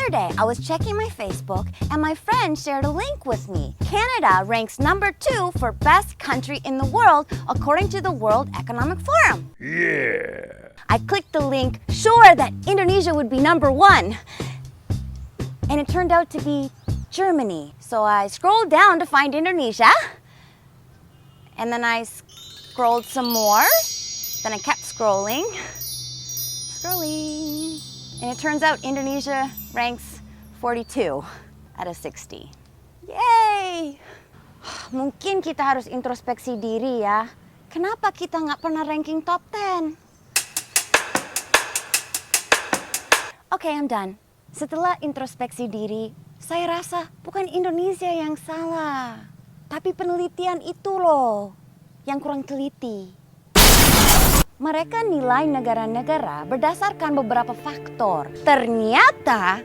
yesterday I was checking my Facebook and my friend shared a link with me. Canada ranks number 2 for best country in the world according to the World Economic Forum. Yeah. I clicked the link, sure that Indonesia would be number 1. And it turned out to be Germany. So I scrolled down to find Indonesia. And then I scrolled some more. Then I kept scrolling. Scrolling. And it turns out Indonesia ranks 42 out of 60. Yay! Mungkin kita harus introspeksi diri ya. Kenapa kita nggak pernah ranking top 10? Okay, I'm done. Setelah introspeksi diri, saya rasa bukan Indonesia yang salah. Tapi penelitian itu loh, yang kurang teliti. Mereka nilai negara-negara berdasarkan beberapa faktor. Ternyata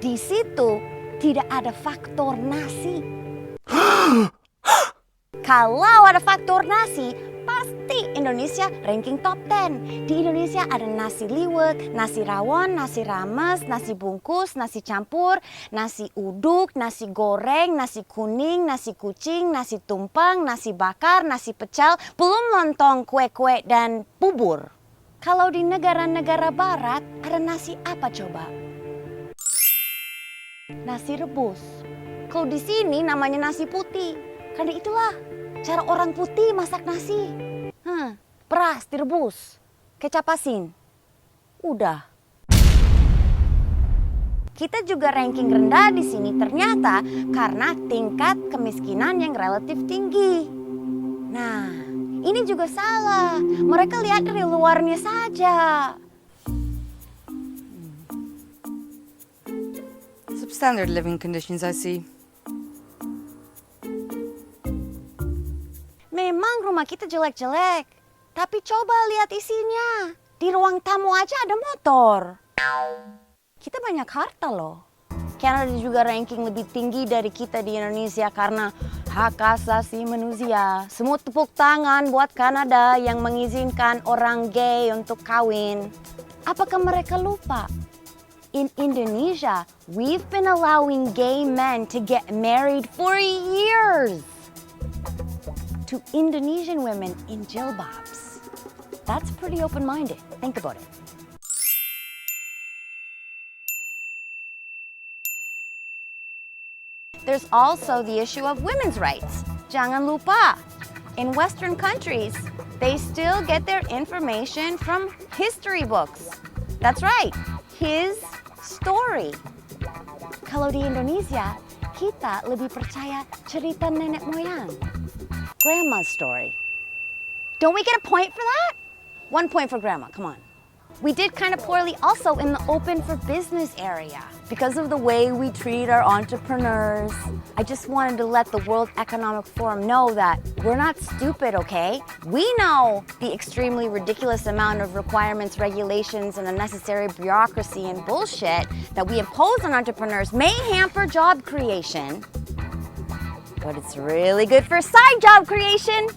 di situ tidak ada faktor nasi. Kalau ada faktor nasi, pasti Indonesia ranking top 10. Di Indonesia ada nasi liwet, nasi rawon, nasi rames, nasi bungkus, nasi campur, nasi uduk, nasi goreng, nasi kuning, nasi kucing, nasi tumpeng, nasi bakar, nasi pecel, belum lontong, kue-kue, dan bubur. Kalau di negara-negara barat, ada nasi apa coba? Nasi rebus. Kalau di sini namanya nasi putih. Karena itulah cara orang putih masak nasi. Beras direbus, kecap asin. Udah. Kita juga ranking rendah di sini ternyata karena tingkat kemiskinan yang relatif tinggi. Nah, ini juga salah. Mereka lihat dari luarnya saja. Substandard living conditions, I see. Memang rumah kita jelek-jelek, tapi coba lihat isinya. Di ruang tamu aja ada motor. Kita banyak harta loh. Kanada juga ranking lebih tinggi dari kita di Indonesia karena hak asasi manusia. Semua tepuk tangan buat Kanada yang mengizinkan orang gay untuk kawin. Apakah mereka lupa? In Indonesia, we've been allowing gay men to get married for years. To Indonesian women in jilbabs. That's pretty open-minded. Think about it. There's also the issue of women's rights. Jangan lupa, in Western countries, they still get their information from history books. That's right, his story. Kalau di Indonesia, kita lebih percaya cerita nenek moyang. Grandma's story. Don't we get a point for that? 1 point for grandma, come on. We did kind of poorly also in the open for business area because of the way we treat our entrepreneurs. I just wanted to let the World Economic Forum know that we're not stupid, okay? We know the extremely ridiculous amount of requirements, regulations, and unnecessary bureaucracy and bullshit that we impose on entrepreneurs may hamper job creation. But it's really good for side job creation.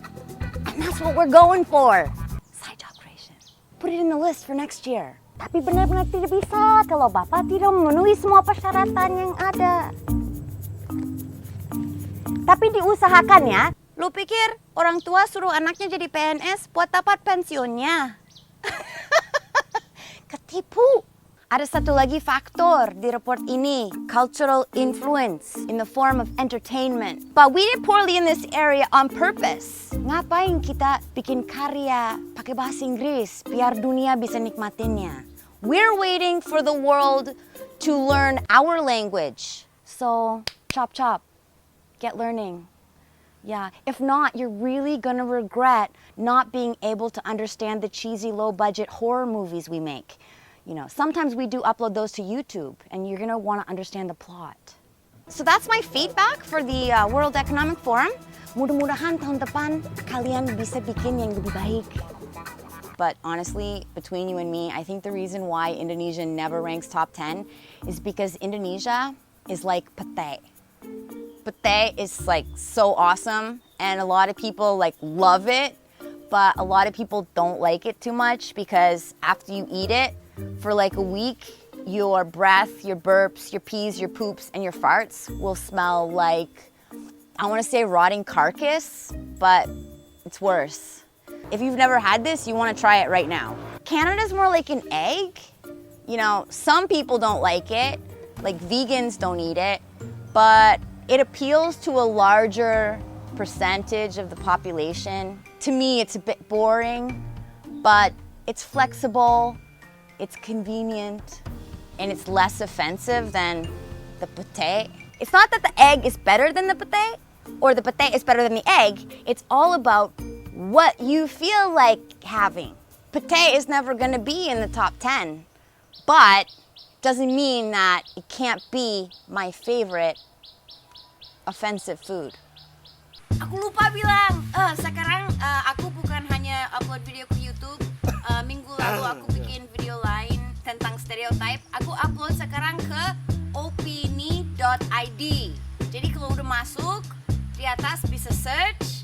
And that's what we're going for. Side job creation. Put it in the list for next year. Tapi benar-benar tidak bisa kalau Bapak tidak memenuhi semua persyaratan yang ada. Tapi diusahakan ya. Lu pikir orang tua suruh anaknya jadi PNS buat dapat pensiunnya? Ketipu. Ada satu lagi faktor di report ini, cultural influence in the form of entertainment. But we did poorly in this area on purpose. Ngapain kita bikin karya pakai bahasa Inggris biar dunia bisa nikmatinnya? We're waiting for the world to learn our language. So, chop chop, get learning. Yeah, if not, you're really gonna regret not being able to understand the cheesy low-budget horror movies we make. You know, sometimes we do upload those to YouTube, and you're gonna want to understand the plot. So that's my feedback for the World Economic Forum. Mudah-mudahan tahun depan kalian bisa bikin yang lebih baik. But honestly, between you and me, I think the reason why Indonesia never ranks top 10 is because Indonesia is like pete. Pete is like so awesome, and a lot of people like love it, but a lot of people don't like it too much because after you eat it, for like a week, your breath, your burps, your pees, your poops, and your farts will smell like, I want to say rotting carcass, but it's worse. If you've never had this, you want to try it right now. Canada's more like an egg. You know, some people don't like it, like vegans don't eat it, but it appeals to a larger percentage of the population. To me, it's a bit boring, but it's flexible, it's convenient, and it's less offensive than the pate. It's not that the egg is better than the pate, or the pate is better than the egg. It's all about what you feel like having. Pate is never gonna be in the top 10, but doesn't mean that it can't be my favorite offensive food. Aku lupa bilang, sekarang aku bukan hanya upload video ke YouTube. Minggu lalu aku bikin video lain tentang stereotype. Aku upload sekarang ke opini.id. Jadi kalau udah masuk, di atas bisa search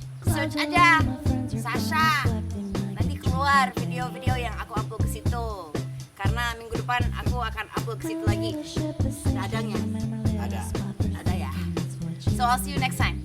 aja Sasha. Nanti keluar video-video yang aku upload ke situ. Karena minggu depan aku akan upload ke situ lagi. Ada adanya? Ada ya. So I'll see you next time.